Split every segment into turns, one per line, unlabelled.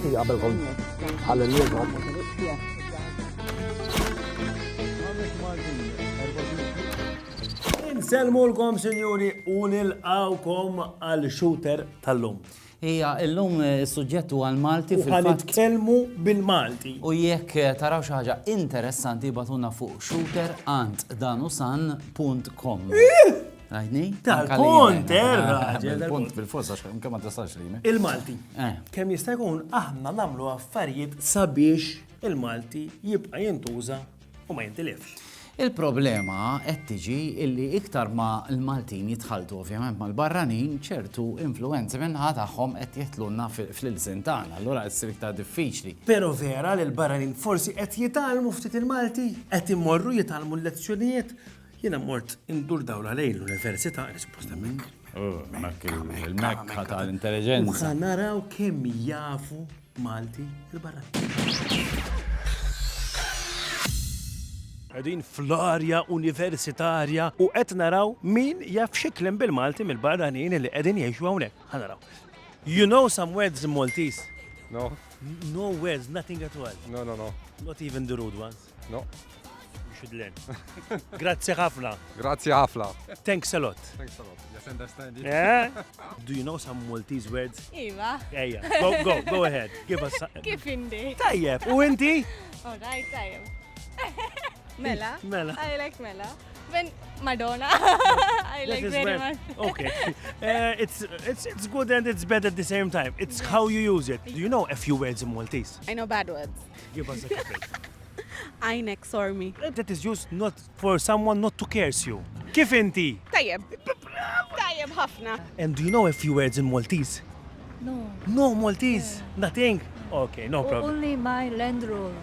Malti qabelkom ħallinnikom.
Inselmulkom, sinjuri, u nilqawkom għal shooter tal-lum.
Hija illum is-suġġett huwa l-Malti
U ħanitkellmu bil-Malti.
U jekk taraw xi ħaġa interessanti batuna fuq shooterandddanusan.com. Rajni?
Tal-punt,
Punt bil-forsa kemm ma tistax li.
Il-Malti. Kemm jista' jkun aħna nagħmlu affarijiet sabiex il-Malti jibqa' jintuża u ma jintilefx.
Il-problema qed tiġi illi iktar ma l-Maltin jitħaltu ovvjament mal-barranin ċertu influenzi minnaħa tagħhom qed jeħtlulna fl-ilsin tagħna, allura issir iktar diffiċli.
Però vera li l-barranin forsi qed jitgħallmu ftit il-Malti, qed immorru jitgħallmu l-lezzjonijiet. Jiena mort indur dawla lejn l-università, suppost hemmhekk.
Il-mekka tal-intelligenza.
U ħanaraw kemm jafu Malti il-barranin. Għedin fl-arja universitarja u qed naraw min jaf xiklem bil-Malti mill-barranin li qegħdin jgħixu hawnhekk. Ħanaraw. You know some words in Maltese?
No.
No words, nothing at all.
No.
Not even the rude ones.
No.
You should learn. Grazie ħafna.
Grazie ħafna.
Thanks a lot.
Thanks a lot. Yes, understand it.
Yeah? Do you know some Maltese words?
Iva.
Ejja, go ahead. Give us some.
Kif indi?
Tajjeb, u inti?
All right, tajjeb. Mela.
Mela.
I like Mela. Then Madonna. I like
That is
very
well-
much.
Okay. It's good and it's bad at the same time. It's how you use it. Do you know a few words in Maltese?
I know bad words.
Give us a couple.
Einek sormi.
That is used not for someone not to curse you. Kif inti?
Tajjeb. Tajjeb ħafna.
And do you know a few words in Maltese?
No,
No Maltese. Nothing? Okay, no problem.
only my land road.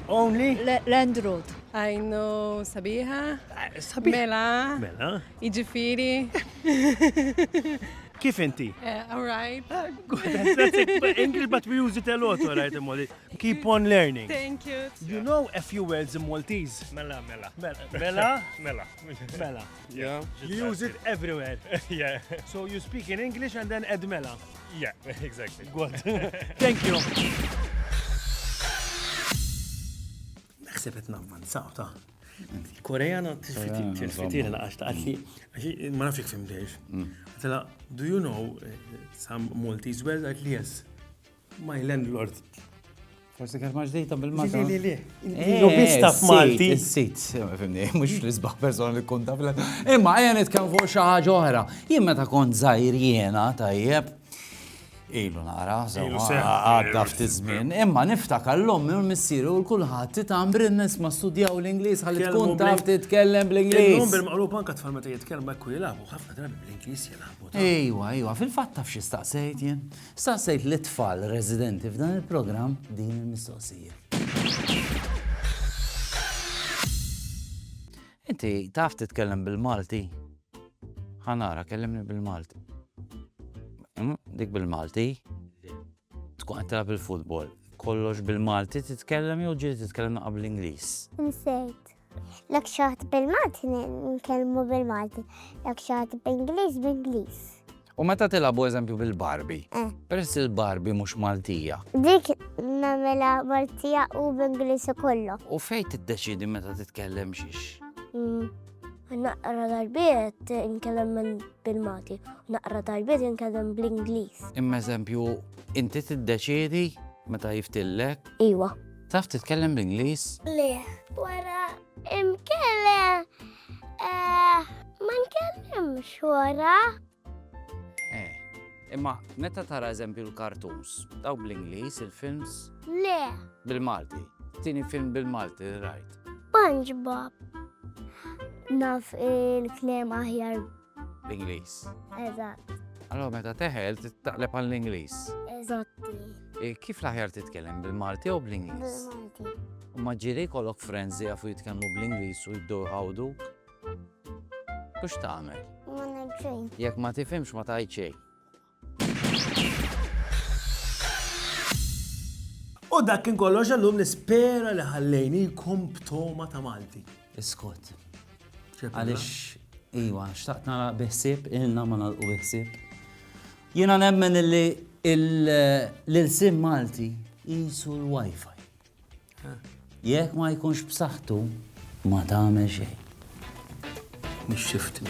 Only?
Land road.
I know sabiħa.
Sabi.
Mela.
Mela.
Iġifiri.
Kif inti?
All right.
Good. That's it. English, but we use it a lot, all right, in Maltese. Keep on learning.
Thank you.
You know a few words in Maltese? Mela. Mela? Mela.
Yeah.
You use it everywhere.
Yeah,
So you speak in English and then add mela.
yeah, exactly.
Good. Thank you. Naħseb qed nammanzaw ta' Koreana tilfitir naqax ta' għalli, ma nafx jekk fimtejx. Għatela, do you know some Maltese words? Għalli yes. My landlord.
Forsi kien maġdejta bil-Malta.
Li. Lobista f'Malti.
Is-sit, fimni, mux l-isbaħ persona li kunta fil Imma għajan nitkellmu fuq xi ħaġa oħra. Jien meta kont żgħir jiena tajjeb. Ilu nara, għadda ftit żmien. Imma niftakar l-ommi u l-missieru u l-kulħadd titambrin nisma' studjaw l-Ingliż ħalli tkun taf titkellem
Illum
bl-Ingliż.
bil-maqlub anka tfal meta jitkellmu hekk u jilagħbu, ħafna drabi bl-Ingliż jilagħbu.
Ejwa, fil-fatt taf xi staqsejt jien. Staqsejt l-tfal residenti f'dan il-programm din il-mistoqsija. Inti taf titkellem bil-Malti? Ħanara, kellimni bil-Malti. Dik bil-Malti? Tkun qed tilgħab il-futbol. Kollox bil-Malti titkellem jew ġieli titkellem naqra bl-Ingliż?
Nsejt. Lek xaħat bil-Malti nkellmu bil-Malti. Lek xaħat bil-Ingliż bil-Ingliż.
U meta tilgħabu eżempju bil-Barbie? Peress il-Barbie mhux Maltija.
Dik nagħmilha Maltija u b'Ingliż kollu.
U fejn tiddeċidi meta titkellem xiex?
Naqra darbiet nkellem bil-Malti, naqra darbiet nkellem bl-Ingliż.
Imma eżempju, inti tiddeċidi meta jiftillek?
Iwa.
Taf titkellem bl-Ingliż?
Le, wara imkellem. Ma nkellimx wara.
Imma meta tara eżempju l-cartoons, daw bl-Ingliż il-films?
Le,
Bil-Malti. Tini film bil-Malti, rajt.
SpongeBob. Naf il-klem aħjar.
L-Ingliż.
Eżatt.
Allora meta teħel titaqleb għall-Ingliż.
Eżatti.
Kif l-aħjar titkellem bil-Malti u bl-Ingliż?
Bil-Malti.
U ma ġiri kollok friends jafu jitkellmu bl-Ingliż u jibdew jħawduk? Kux tagħmel?
Ma nafxejn.
Jekk ma tifhimx ma tgħid xejn.
U dak kien kollox għallum nispera li ħallejnikom b'toma ta' Malti.
Iskot. Għalix, iwa, xtaqt nara biħsib, ilna ma nalqu biħsib. Jiena nemmen illi l-sim Malti jisu l-Wi-Fi. Jekk ma jkunx b'saħħtu ma tagħmel xejn.
Mhix xift.